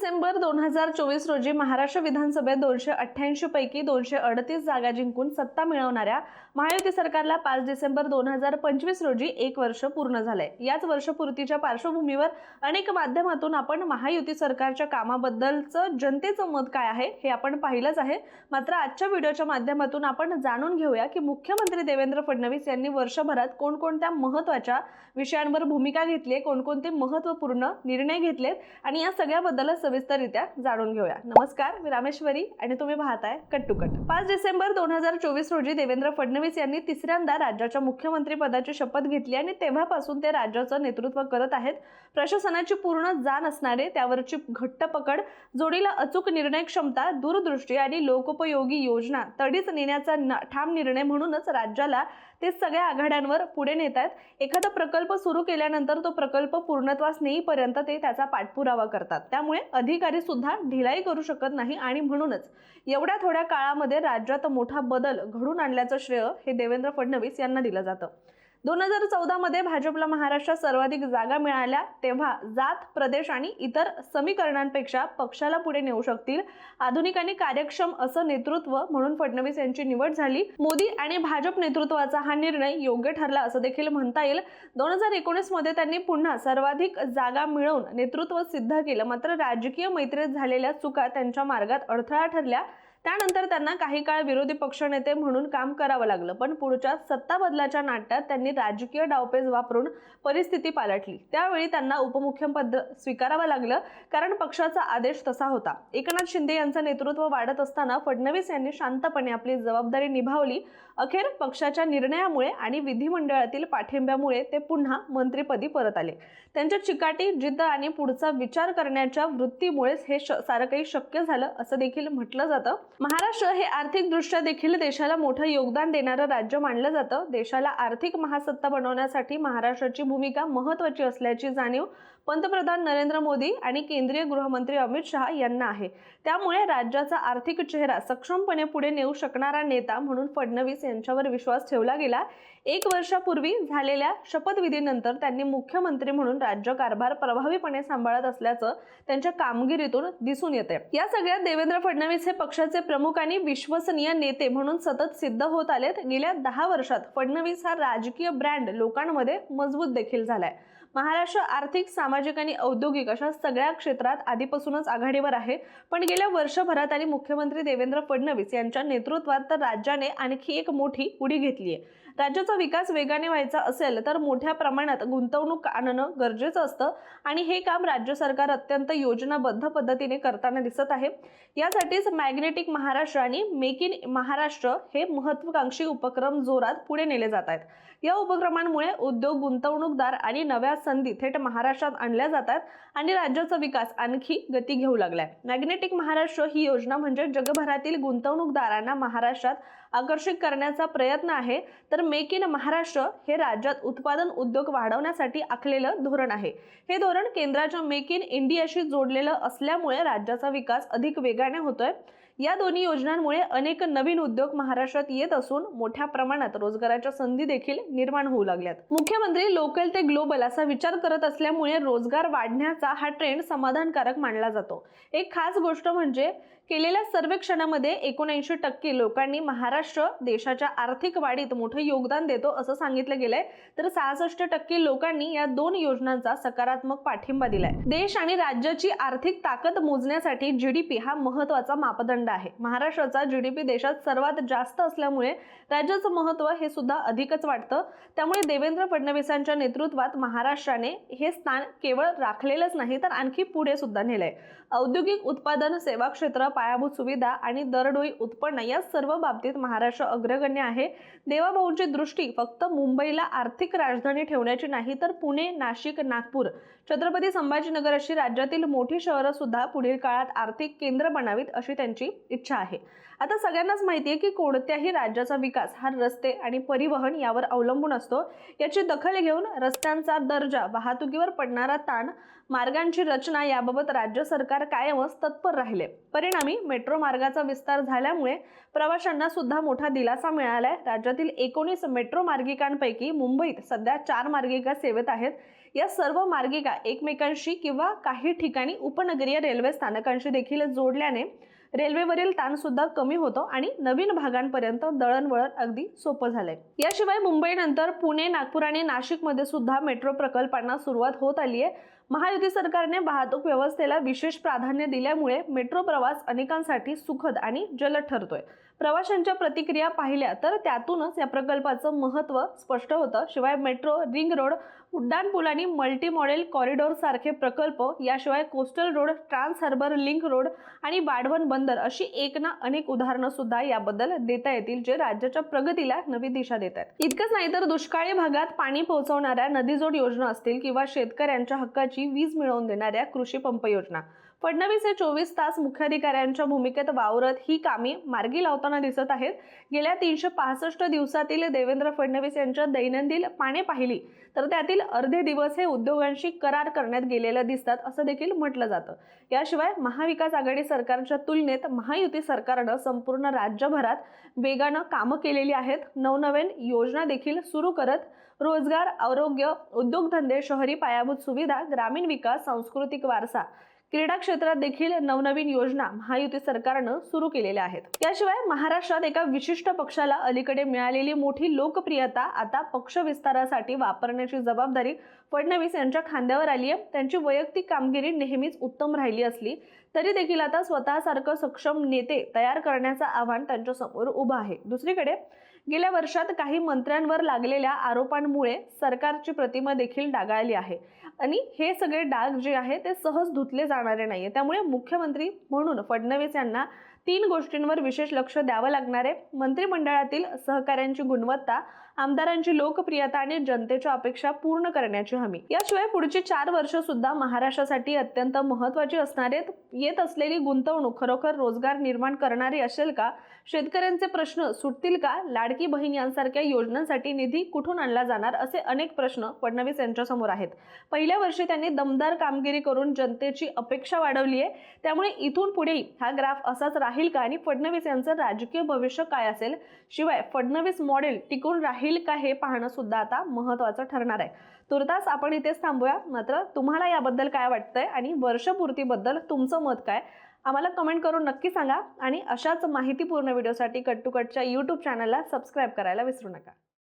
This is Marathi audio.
डिसेंबर 2024 रोजी महाराष्ट्र विधानसभेत 288 पैकी 238 जागा जिंकून सत्ता मिळवणाऱ्या महायुती सरकारला 5 डिसेंबर 2025 रोजी 1 वर्ष पूर्ण झाले। याच वर्षपूर्तीच्या पार्श्वभूमीवर अनेक माध्यमातून आपण महायुती सरकारच्या कामाबद्दलचं जनतेचं मत काय आहे हे आपण पाहिलंच आहे। मात्र आजच्या व्हिडिओच्या माध्यमातून आपण जाणून घेऊया की मुख्यमंत्री देवेंद्र फडणवीस यांनी वर्षभरात कोणकोणत्या महत्त्वाच्या विषयांवर भूमिका घेतली, कोणकोणते महत्त्वपूर्ण निर्णय घेतलेत आणि या सगळ्याबद्दल सविस्तररित्या जाणून घेऊया। नमस्कार, मी रामेश्वरी आणि तुम्ही पाहताय कट टू कट। 5 डिसेंबर 2024 रोजी देवेंद्र फडणवीस यांनी तिसऱ्यांदा राज्याच्या मुख्यमंत्री पदाची शपथ घेतली आणि तेव्हापासून ते राज्याचं नेतृत्व करत आहेत। प्रशासनाची पूर्ण जाण असणारे, त्यावरची घट्ट पकड, जोडीला अचूक निर्णय क्षमता, दूरदृष्टी आणि लोकोपयोगी योजना तडीच नेण्याचा ठाम निर्णय म्हणूनच राज्याला ते सगळ्या आघाड्यांवर पुढे नेत आहेत। एखादा प्रकल्प सुरू केल्यानंतर तो प्रकल्प पूर्णत्वास नेईपर्यंत ते त्याचा पाठपुरावा करतात। त्यामुळे अधिकारी सुद्धा ढिलाई करू शकत नाही आणि म्हणूनच एवढ्या थोड्या काळामध्ये राज्यात मोठा बदल घडून आणल्याचं श्रेय हे देवेंद्र फडणवीस यांना दिलं जातं। 2014 मध्ये भाजपला महाराष्ट्रात सर्वाधिक जागा मिळाल्या तेव्हा जात, प्रदेश आणि इतर समीकरणांपेक्षा पक्षाला पुढे नेऊ शकतील आधुनिक आणि कार्यक्षम असं नेतृत्व म्हणून फडणवीस यांची निवड झाली। मोदी आणि भाजप नेतृत्वाचा हा निर्णय योग्य ठरला असं देखील म्हणता येईल। 2019 मध्ये त्यांनी पुन्हा सर्वाधिक जागा मिळवून नेतृत्व सिद्ध केलं, मात्र राजकीय मैत्रीत झालेल्या चुका त्यांच्या मार्गात अडथळा ठरल्या। त्यानंतर त्यांना काही काळ विरोधी पक्षनेते म्हणून काम करावं लागलं, पण पुढच्या सत्ता बदलाच्या नाट्यात त्यांनी राजकीय डावपेच वापरून परिस्थिती पालटली। त्यावेळी त्यांना उपमुख्यपद स्वीकारावं लागलं, कारण पक्षाचा आदेश तसा होता। एकनाथ शिंदे यांचं नेतृत्व वाढत असताना फडणवीस यांनी शांतपणे आपली जबाबदारी निभावली। अखेर पक्षाच्या निर्णयामुळे आणि विधिमंडळातील पाठिंब्यामुळे ते पुन्हा मंत्रिपदी परत आले। त्यांच्या चिकाटी, जिद्द आणि पुढचा विचार करण्याच्या वृत्तीमुळेच हे सारं काही शक्य झालं असं देखील म्हटलं जातं। महाराष्ट्र हे आर्थिकदृष्ट्या देखील देशाला मोठं योगदान देणारं राज्य मानलं जातं। देशाला आर्थिक महासत्ता बनवण्यासाठी महाराष्ट्राची भूमिका महत्त्वाची असल्याची जाणीव पंतप्रधान नरेंद्र मोदी आणि केंद्रीय गृहमंत्री अमित शहा यांना आहे। त्यामुळे राज्याचा आर्थिक चेहरा सक्षमपणे पुढे नेऊ शकणारा नेता म्हणून फडणवीस यांच्यावर विश्वास ठेवला गेला। 1 वर्षापूर्वी झालेल्या शपथविधीनंतर त्यांनी मुख्यमंत्री म्हणून राज्य कारभार प्रभावीपणे सांभाळत असल्याचं त्यांच्या कामगिरीतून दिसून येते। या सगळ्यात देवेंद्र फडणवीस हे पक्षाचे प्रमुख आणि विश्वसनीय नेते म्हणून सतत सिद्ध होत आलेत। गेल्या 10 वर्षात फडणवीस हा राजकीय ब्रँड लोकांमध्ये मजबूत देखील झालाय। महाराष्ट्र आर्थिक, सामाजिक आणि औद्योगिक अशा सगळ्या क्षेत्रात आधीपासूनच आघाडीवर आहे, पण गेल्या वर्षभरात आणि मुख्यमंत्री देवेंद्र फडणवीस यांच्या नेतृत्वात तर राज्याने आणखी एक मोठी उडी घेतली आहे। राज्याचा विकास वेगाने व्हायचा असेल तर मोठ्या प्रमाणात गुंतवणूक आणणं गरजेचं असतं आणि हे काम राज्य सरकार अत्यंत योजनाबद्ध पद्धतीने करताना दिसत आहे। यासाठीच मॅग्नेटिक महाराष्ट्र आणि मेक इन महाराष्ट्र हे महत्त्वाकांक्षी उपक्रम जोरात पुढे नेले जात आहेत। या उपक्रमांमुळे उद्योग, गुंतवणूकदार आणि नव्या संधी थेट महाराष्ट्रात आणल्या जातात आणि राज्याचा विकास आणखी गती घेऊ लागलाय। मॅग्नेटिक महाराष्ट्र ही योजना म्हणजे जगभरातील गुंतवणूकदारांना महाराष्ट्रात आकर्षित करण्याचा प्रयत्न आहे, तर मेक इन महाराष्ट्र हे राज्यात उत्पादन उद्योग वाढवण्यासाठी आखलेलं धोरण आहे। हे धोरण केंद्राच्या मेक इन इंडियाशी जोडलेलं असल्यामुळे राज्याचा विकास अधिक वेगाने होतोय। या दोन्ही योजनांमुळे अनेक नवीन उद्योग महाराष्ट्रात येत असून मोठ्या प्रमाणात रोजगाराच्या संधी देखील निर्माण होऊ लागल्यात। मुख्यमंत्री लोकल ते ग्लोबल असा विचार करत असल्यामुळे रोजगार वाढण्याचा हा ट्रेंड समाधानकारक मानला जातो। एक खास गोष्ट म्हणजे केलेल्या सर्वेक्षणामध्ये 79% लोकांनी महाराष्ट्र देशाच्या आर्थिक वाढीत मोठं योगदान देतो असं सांगितलं गेलंय, तर 66% लोकांनी या दोन योजनांचा सकारात्मक पाठिंबा दिलाय। देश आणि राज्याची आर्थिक ताकद मोजण्यासाठी जीडीपी हा महत्त्वाचा मापदंड आहे। महाराष्ट्राचा जीडीपी देशात सर्वात जास्त असल्यामुळे राज्याचं महत्त्व हे सुद्धा अधिकच वाटतं। त्यामुळे देवेंद्र फडणवीसांच्या नेतृत्वात महाराष्ट्राने हे स्थान केवळ राखलेलंच नाही तर आणखी पुढे सुद्धा नेलंय। औद्योगिक उत्पादन, सेवा क्षेत्र, पायाभूत सुविधा आणि दरडोई उत्पन्न या सर्व बाबतीत महाराष्ट्र अग्रगण्य आहे। देवाभाऊंची दृष्टी फक्त मुंबईला आर्थिक राजधानी ठेवण्याची नाही, तर पुणे, नाशिक, नागपूर, छत्रपती संभाजीनगर अशी राज्यातील मोठी शहरं सुद्धा पुढील काळात आर्थिक केंद्र बनावीत अशी त्यांची इच्छा आहे। आता सगळ्यांनाच माहिती आहे की कोणत्याही राज्याचा विकास हा रस्ते आणि परिवहन यावर अवलंबून असतो। याची दखल घेऊन रस्त्यांचा दर्जा, वाहतुकीवर पडणारा ताण, मार्गांची रचना याबाबत राज्य सरकार कायमच तत्पर राहिले। परिणामी मेट्रो मार्गाचा विस्तार झाल्यामुळे प्रवाशांना सुद्धा मोठा दिलासा मिळालाय। राज्यातील 19 मेट्रो मार्गिकांपैकी मुंबईत सध्या 4 मार्गिका सेवेत आहेत। या सर्व मार्गिका एकमेकांशी किंवा काही ठिकाणी उपनगरीय रेल्वे स्थानकांशी देखील जोडल्याने रेल्वेवरील ताण सुद्धा कमी होतो आणि नवीन भागांपर्यंत दळणवळण अगदी सोपं झालंय। याशिवाय मुंबईनंतर पुणे, नागपूर आणि नाशिकमध्ये सुद्धा मेट्रो प्रकल्पांना सुरुवात होत आली आहे। महायुती सरकारने वाहतूक व्यवस्थेला विशेष प्राधान्य दिल्यामुळे मेट्रो प्रवास अनेकांसाठी सुखद आणि जलद ठरतोय। प्रवाशांच्या प्रतिक्रिया पाहिल्या तर त्यातूनच या प्रकल्पाचं महत्त्व स्पष्ट होतं। शिवाय मेट्रो, रिंग रोड, उड्डाणपूल आणि मल्टी मॉडेल कॉरिडॉर सारखे प्रकल्प, याशिवाय coastal road, trans harbour link road आणि वाढवण बंदर अशी एक ना अनेक उदाहरणं सुद्धा याबद्दल देता येतील, जे राज्याच्या प्रगतीला नवी दिशा देत आहेत। इतकंच नाही तर दुष्काळी भागात पाणी पोहोचवणाऱ्या नदीजोड योजना असतील किंवा शेतकऱ्यांच्या हक्काची वीज मिळवून देणाऱ्या कृषी पंप योजना, फडणवीस हे 24 तास मुख्याधिकाऱ्यांच्या भूमिकेत वावरत ही कामे मार्गी लावताना दिसत आहेत। गेल्या 365 दिवसातील देवेंद्र फडणवीस यांच्या दैनंदिन पाने पाहिली तर त्यातील अर्धे दिवस हे उद्योगांशी करार करण्यात गेलेले दिसतात असं देखील म्हटलं जातं। याशिवाय महाविकास आघाडी सरकारच्या तुलनेत महायुती सरकारनं संपूर्ण राज्यभरात वेगानं कामं केलेली आहेत। नवनवीन योजना देखील सुरू करत रोजगार, आरोग्य, उद्योगधंदे, शहरी पायाभूत सुविधा, ग्रामीण विकास, सांस्कृतिक वारसा, क्रीडा क्षेत्रात देखील नवनवीन योजना महायुती सरकारनं सुरू केलेल्या आहेत। याशिवाय महाराष्ट्रात एका विशिष्ट पक्षाला अलीकडे मिळालेली मोठी लोकप्रियता आता पक्ष विस्तारासाठी वापरण्याची जबाबदारी फडणवीस यांच्या खांद्यावर आली आहे। त्यांची वैयक्तिक कामगिरी नेहमीच उत्तम राहिली असली तरी देखील आता स्वतःसारखं सक्षम नेते तयार करण्याचं आव्हान त्यांच्या समोर उभं आहे। दुसरीकडे गेल्या वर्षात काही मंत्र्यांवर लागलेल्या आरोपांमुळे सरकारची प्रतिमा देखील डागाळली आहे आणि हे सगळे डाग जे आहे ते सहज धुतले जाणारे नाहीये। त्यामुळे मुख्यमंत्री म्हणून फडणवीस यांना 3 गोष्टींवर विशेष लक्ष द्यावं लागणार आहे। मंत्रिमंडळातील सहकार्यांची गुणवत्ता, आमदारांची लोकप्रियता आणि जनतेच्या अपेक्षा पूर्ण करण्याची हमी। याशिवाय पुढची 4 वर्ष सुद्धा महाराष्ट्रासाठी अत्यंत महत्त्वाची असणार आहेत। येत असलेली गुंतवणूक खरोखर रोजगार निर्माण करणारी असेल का? शेतकऱ्यांचे प्रश्न सुटतील का? लाडकी बहीण यांसारख्या योजनांसाठी निधी कुठून आणला जाणार? असे अनेक प्रश्न फडणवीस यांच्या समोर आहेत। पहिल्या वर्षी त्यांनी दमदार कामगिरी करून जनतेची अपेक्षा वाढवली आहे। त्यामुळे इथून पुढेही हा ग्राफ असाच राहील का आणि फडणवीस यांचं राजकीय भविष्य काय असेल? शिवाय फडणवीस मॉडेल टिकून राहील का हे पाहणं सुद्धा आता महत्त्वाचं ठरणार आहे। तुर्तास आपण इथेच थांबूया। मात्र तुम्हाला याबद्दल काय वाटतंय आणि वर्षपूर्तीबद्दल तुमचं मत काय? आम्हाला कमेंट करून नक्की सांगा आणि अशाच माहितीपूर्ण व्हिडिओसाठी कट टू कटच्या YouTube चॅनलला सबस्क्राईब करायला विसरू नका।